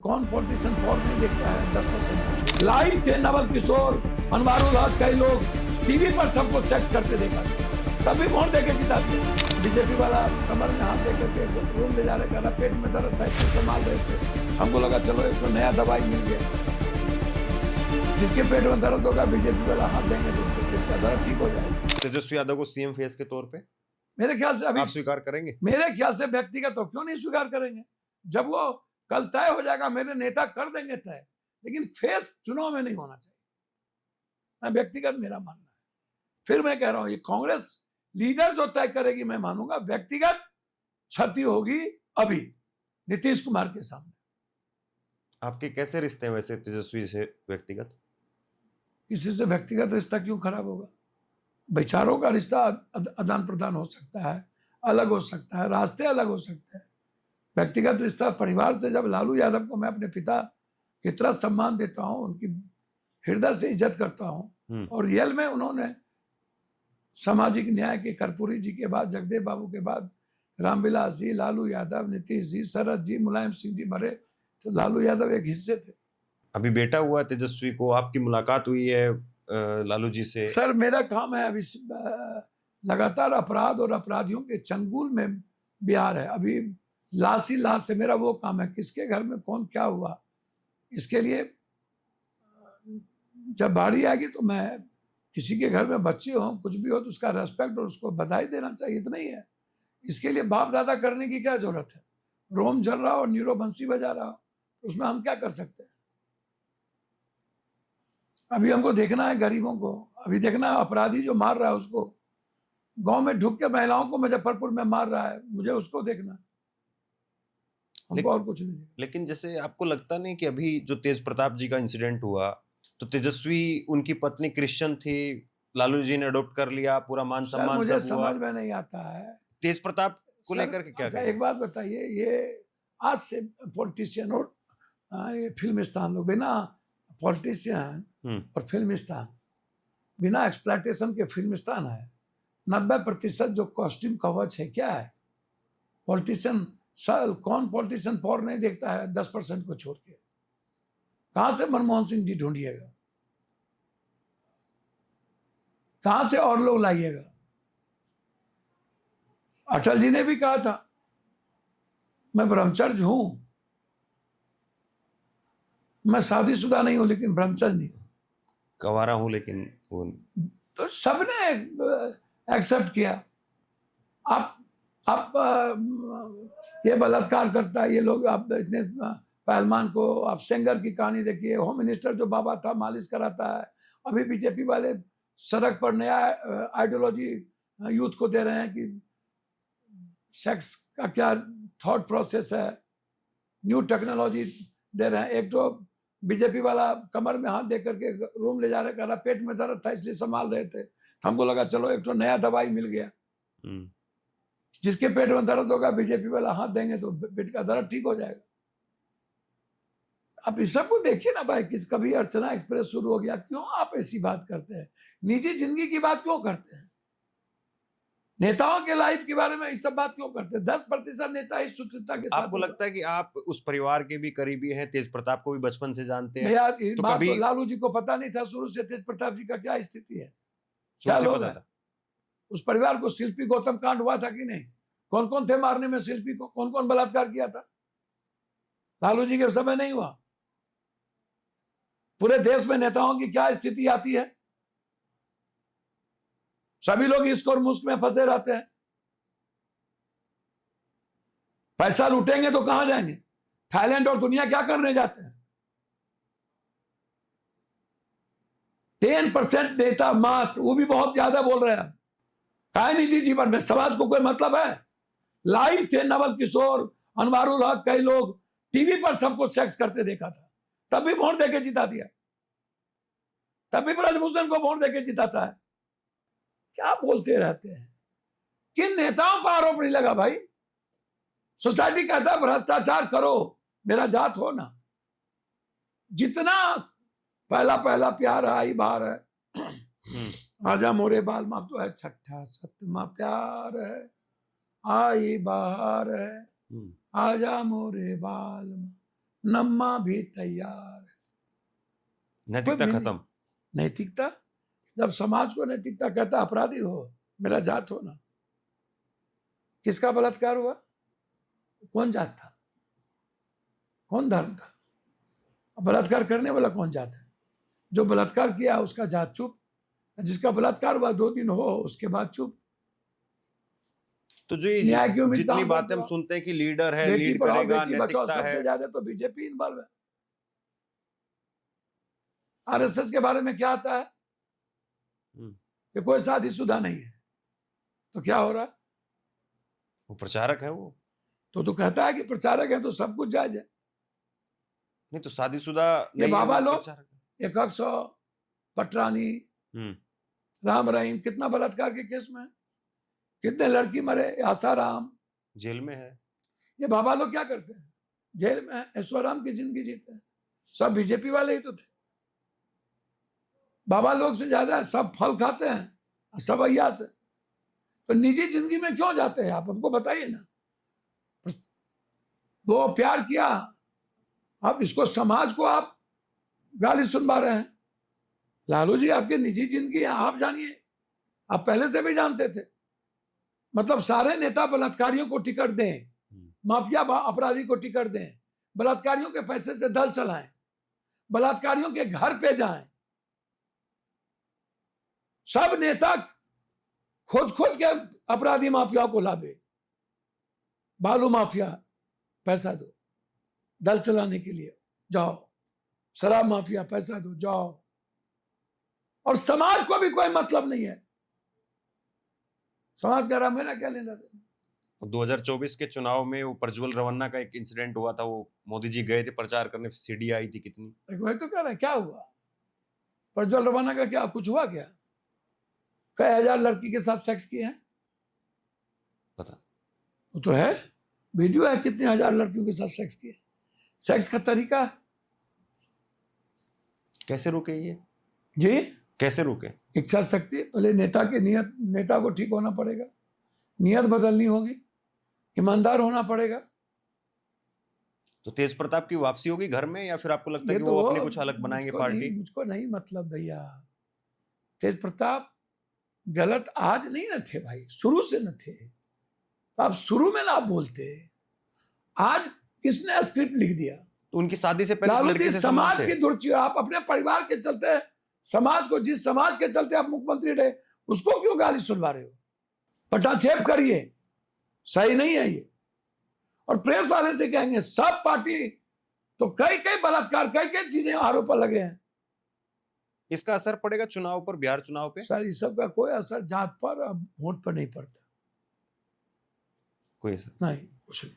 कौन politician for नहीं देखता है? 10% लाइव थे नवल किशोर, अनवारुल हक, कई लोग टीवी पर सबको सेक्स करते देखा, तभी वोट देके जिता दिया। बीजेपी वाला कमर में हाथ देकर के रूम ले जा रहे, कहना पेट में दर्द था, इसको संभाल रहे थे। हमको लगा चलो एक तो नया दवाई मिल गया, जिसके पेट में दर्द होगा बीजेपी वाला हाथ देंगे तो पेट का दर्द ठीक हो जाएगा। तेजस्वी यादव को सीएम फेस के तौर पे मेरे ख्याल से अभी आप स्वीकार करेंगे? मेरे ख्याल से व्यक्तिगत तो क्यों नहीं स्वीकार करेंगे, जब वो कल तय हो जाएगा, मेरे नेता कर देंगे तय, लेकिन फेस चुनाव में नहीं होना चाहिए। मैं व्यक्तिगत मेरा मानना है। फिर मैं कह रहा हूं, ये कांग्रेस लीडर जो तय करेगी मैं मानूंगा, व्यक्तिगत क्षति होगी अभी नीतीश कुमार के सामने। आपके कैसे रिश्ते हैं वैसे तेजस्वी से व्यक्तिगत? किसी से व्यक्तिगत रिश्ता क्यों खराब होगा? विचारों का रिश्ता आदान प्रदान हो सकता है, अलग हो सकता है, रास्ते अलग हो सकते हैं। व्यक्तिगत रिश्ता परिवार से, जब लालू यादव को मैं अपने पिता की तरह सम्मान देता हूं, उनकी हृदय से इज्जत करता हूं, और रियल में उन्होंने सामाजिक न्याय के कर्पूरी जी के बाद, जगदेव बाबू के बाद रामविलास जी, लालू यादव, नीतीश जी, शरद जी, मुलायम सिंह जी भरे, तो लालू यादव एक हिस्से थे। अभी बेटा हुआ तेजस्वी को, आपकी मुलाकात हुई है लालू जी से? सर मेरा काम है अभी लगातार अपराध और अपराधियों के चंगुल में बिहार है। अभी लाश ही लाश है, मेरा वो काम है, किसके घर में कौन क्या हुआ, इसके लिए जब बारी आएगी तो मैं, किसी के घर में बच्चे हो, कुछ भी हो, तो उसका रेस्पेक्ट और उसको बधाई देना चाहिए, इतना ही है। इसके लिए बाप दादा करने की क्या जरूरत है? रोम जल रहा हो, नीरो बंसी बजा रहा हो, उसमें हम क्या कर सकते हैं? अभी हमको देखना है गरीबों को, अभी देखना है अपराधी जो मार रहा है उसको, गांव में ढुक के महिलाओं को मुजफ्फरपुर में मार रहा है, मुझे उसको देखना है, हमको और कुछ नहीं। लेकिन जैसे आपको लगता नहीं कि अभी जो तेज प्रताप जी का इंसिडेंट हुआ, तो तेजस्वी, उनकी पत्नी क्रिश्चियन थी, लालू जी ने अडॉप्ट कर लिया, पूरा मान सम्मान मुझे सब हुआ। समझ में नहीं आता है तेज प्रताप को लेकर के क्या अच्छा, कहें? एक बात बताइए, ये आज से पॉलिटिशियन और ये फिल्म स्टार लोग, बिना पॉलिटिशियन और फिल्म स्टार, बिना एक्सप्लॉयटेशन के फिल्म स्टार है। 90% जो कॉस्ट्यूम कवच है क्या है? पॉलिटिशियन, कौन पॉलिटिशियन फॉर नहीं देखता है 10% को छोड़ के? कहां से मनमोहन सिंह जी ढूंढिएगा, कहां से और लोग लाइएगा? अटल जी ने भी कहा था मैं ब्रह्मचर्य हूं, मैं शादीशुदा नहीं हूं लेकिन ब्रह्मचर्य नहीं हूं। गंवारा हूं लेकिन वो, तो सबने एक्सेप्ट किया। आप ये बलात्कार करता है ये लोग, आप इतने पहलवान को, आप सेंगर की कहानी देखिए, होम मिनिस्टर जो बाबा था मालिश कराता है। अभी बीजेपी वाले सड़क पर नया आइडियोलॉजी यूथ को दे रहे हैं कि सेक्स का क्या थॉट प्रोसेस है, न्यू टेक्नोलॉजी दे रहे हैं। एक तो बीजेपी वाला कमर में हाथ दे करके रूम ले जा रहे, कह पेट में दर्द था इसलिए संभाल रहे थे, हमको लगा चलो एक तो नया दवाई मिल गया, जिसके पेट में दर्द होगा बीजेपी वाला हाथ देंगे तो पेट का दर्द ठीक हो जाएगा। अब इस सबको देखिए ना भाई, किस कभी अर्चना एक्सप्रेस शुरू हो गया, क्यों आप ऐसी बात करते हैं? निजी जिंदगी की बात क्यों करते हैं? नेताओं के लाइफ के बारे में इस सब बात क्यों करते हैं? 10% नेता इस सुचिता के साथ। आपको लगता है कि आप उस परिवार के भी करीबी हैं, तेज प्रताप को भी बचपन से जानते हैं? यार तो बात कभी तो लालू जी को पता नहीं था शुरू से तेज प्रताप जी का क्या स्थिति है, शुरू क्या से लोग पता हैं? था? उस परिवार को शिल्पी गौतम कांड हुआ था कि नहीं? कौन कौन थे मारने में शिल्पी को? कौन कौन बलात्कार किया था? लालू जी के समय नहीं हुआ? पूरे देश में नेताओं की क्या स्थिति आती है? सभी लोग इसको और मुश्क में फंसे रहते हैं। पैसा लूटेंगे तो कहां जाएंगे? थाईलैंड और दुनिया क्या करने जाते हैं? 10% नेता मात्र, वो भी बहुत ज्यादा बोल रहे हैं। काय निजी जीवन में समाज को कोई मतलब है? लाइव थे नवल किशोर, अनवारुल हक, कई लोग टीवी पर सबको सेक्स करते देखा था, तब भी वोट देके जिता दिया, तब भी ब्रजभूषण को वोट देके जिताता है। क्या बोलते रहते हैं? किन नेताओं पर आरोप नहीं लगा भाई? सोसाइटी कहता है भ्रष्टाचार करो, मेरा जात हो ना। जितना पहला पहला प्यार है, आई बार है, आजा मोरे बाल माँ, तो है छठा सतमा प्यार है, आई बार है, आजा मोरे बाल, नम्मा भी तैयार है। नैतिकता कोई खत्म। नैतिकता, जब समाज को नैतिकता कहता अपराधी हो, मेरा जात हो ना। किसका बलात्कार हुआ? कौन जात था, कौन धर्म था? बलात्कार करने वाला कौन जात है? जो बलात्कार किया उसका जात चुप, जिसका बलात्कार हुआ 2 दिन हो उसके बाद चुप। तो जो ये न्याय की उम्मीद जितनी कहां बातें करते हम हो? सुनते हैं कि लीडर है, बेटी लीड पढ़ाओ करेगा, बेटी बचाओ, नैतिकता है, सबसे ज्यादा तो बीजेपी इन्वॉल्व है। आरएसएस के बारे में क्या आता है कि कोई शादीशुदा नहीं है, तो क्या हो रहा है? वो प्रचारक है वो। तो कहता है कि प्रचारक है तो सब कुछ जायज है। नहीं तो शादीशुदा ये नहीं है बाबा वो लोग प्रचारक है। 100 पटरानी, राम रहीम कितना बलात्कार के केस में है, कितने लड़की मरे, आसाराम जेल में है। ये बाबा लोग क्या करते हैं? जेल में ऐश्वर्याराम की जिंदगी जीते हैं। सब बीजेपी वाले ही तो थे। बाबा लोग से ज्यादा सब फल खाते हैं, सब अय्यास है। तो निजी जिंदगी में क्यों जाते हैं आप, हमको बताइए ना। वो प्यार किया, अब इसको समाज को आप गाली सुनवा रहे हैं। लालू जी आपकी निजी जिंदगी है, आप जानिए, आप पहले से भी जानते थे। मतलब सारे नेता बलात्कारियों को टिकट दें, माफिया अपराधी को टिकट दें, बलात्कारियों के पैसे से दल चलाएं, बलात्कारियों के घर पे जाएं, सब नेता खोज खोज के अपराधी माफिया को लावे। बालू माफिया पैसा दो दल चलाने के लिए, जाओ। शराब माफिया पैसा दो, जाओ। और समाज को भी कोई मतलब नहीं है। समाज का मेरा क्या लेना देना। 2024 के चुनाव में वो प्रज्वल रवन्ना का एक इंसिडेंट हुआ था, वो मोदी जी गए थे प्रचार करने, सीडी आई थी कितनी। वही तो कह रहे हैं, क्या हुआ? प्रज्वल रवाना का क्या कुछ हुआ? क्या कई हजार लड़की के साथ सेक्स किए हैं? पता वो तो है, वीडियो है, कितने हजार लड़कियों के साथ सेक्स किए। सेक्स का तरीका है। कैसे रुके ये जी, कैसे रुके? इच्छा शक्ति। पहले नेता की नियत, नेता को ठीक होना पड़ेगा, नियत बदलनी होगी, ईमानदार होना पड़ेगा। तो तेज प्रताप की वापसी होगी घर में, या फिर आपको लगता है कि तो वो अपनी कुछ अलग बनाएंगे पार्टी? मुझको नहीं मतलब भैया। तेज प्रताप गलत आज नहीं न थे भाई, शुरू से न थे। तो आप शुरू में ना आप बोलते। आज किसने स्क्रिप्ट लिख दिया? तो उनकी शादी से पहले लालू लड़की जी से समाज संबंध की थे। दुर्ची, आप अपने परिवार के चलते समाज को, जिस समाज के चलते आप मुख्यमंत्री रहे, उसको क्यों गाली सुनवा रहे हो? पटाक्षेप करिए, सही नहीं है ये। और प्रेस वाले से कहेंगे सब पार्टी, तो कई कई बलात्कार, कई कई चीजें आरोप लगे हैं। इसका असर पड़ेगा चुनाव पर, बिहार चुनाव पे? सर इस सब का कोई असर जात पर, अब वोट पर नहीं पड़ता। कोई असर नहीं, कुछ नहीं।